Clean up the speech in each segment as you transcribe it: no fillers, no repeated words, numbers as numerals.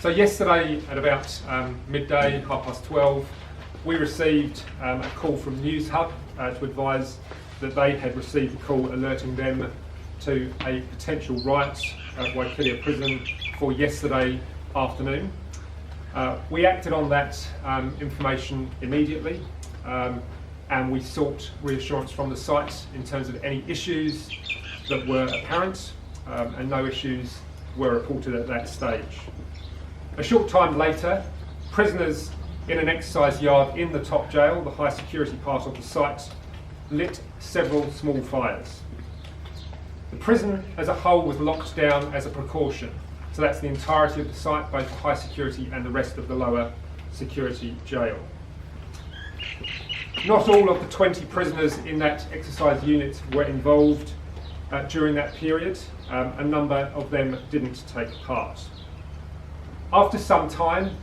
So yesterday at about midday, 12:30, we received a call from News Hub to advise that they had received a call alerting them to a potential riot at Waikeria Prison for yesterday afternoon. We acted on that information immediately and we sought reassurance from the site in terms of any issues that were apparent and no issues were reported at that stage. A short time later, prisoners in an exercise yard in the top jail, the high security part of the site, lit several small fires. The prison as a whole was locked down as a precaution, so that's the entirety of the site, both the high security and the rest of the lower security jail. Not all of the 20 prisoners in that exercise unit were involved during that period. A number of them didn't take part. After some time,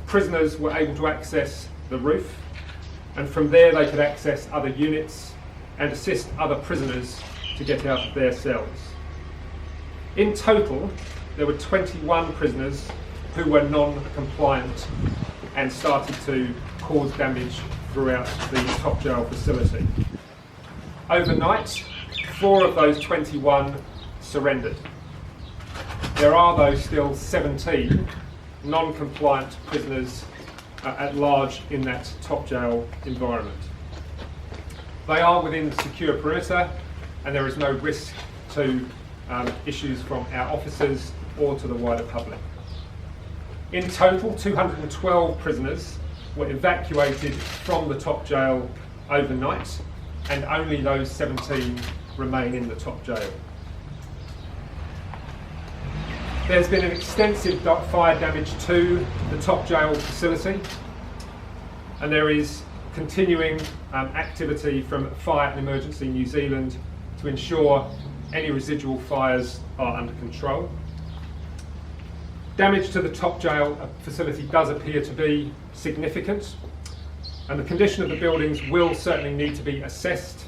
prisoners were able to access the roof, and from there they could access other units and assist other prisoners to get out of their cells. In total, there were 21 prisoners who were non-compliant and started to cause damage throughout the top jail facility. Overnight, 4 of those 21 surrendered. There are, though, still 17 non-compliant prisoners at large in that top jail environment. They are within the secure perimeter and there is no risk to issues from our officers or to the wider public. In total, 212 prisoners were evacuated from the top jail overnight and only those 17 remain in the top jail. There's been an extensive fire damage to the top jail facility, and there is continuing activity from Fire and Emergency New Zealand to ensure any residual fires are under control. Damage to the top jail facility does appear to be significant, and the condition of the buildings will certainly need to be assessed,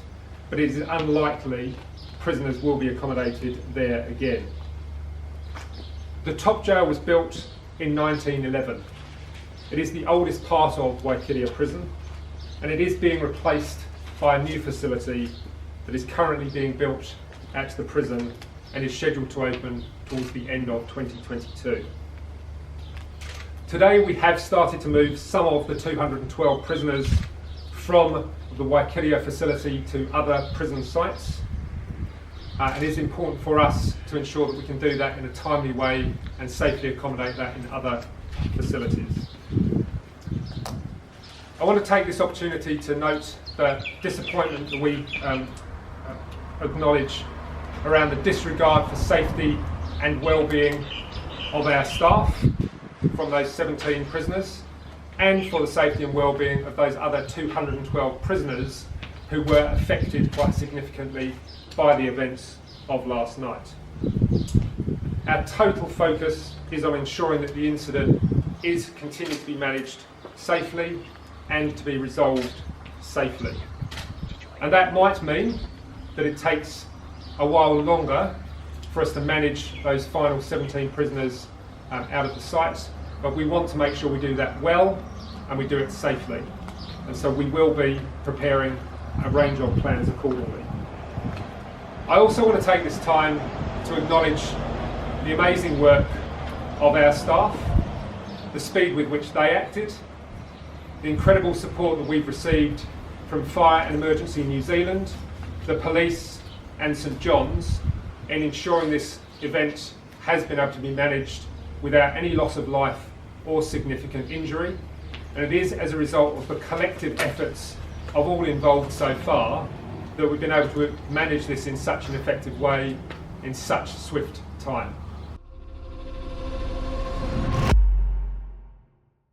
but it is unlikely prisoners will be accommodated there again. The top jail was built in 1911. It is the oldest part of Waikeria Prison, and it is being replaced by a new facility that is currently being built at the prison and is scheduled to open towards the end of 2022. Today we have started to move some of the 212 prisoners from the Waikeria facility to other prison sites. It is important for us to ensure that we can do that in a timely way and safely accommodate that in other facilities. I want to take this opportunity to note the disappointment that we acknowledge around the disregard for safety and well-being of our staff from those 17 prisoners, and for the safety and well-being of those other 212 prisoners who were affected quite significantly by the events of last night. Our total focus is on ensuring that the incident is continued to be managed safely and to be resolved safely. And that might mean that it takes a while longer for us to manage those final 17 prisoners out of the site, but we want to make sure we do that well and we do it safely. And so we will be preparing a range of plans accordingly. I also want to take this time to acknowledge the amazing work of our staff, the speed with which they acted, the incredible support that we've received from Fire and Emergency New Zealand, the police and St John's in ensuring this event has been able to be managed without any loss of life or significant injury. And it is as a result of the collective efforts of all involved so far that we've been able to manage this in such an effective way in such swift time.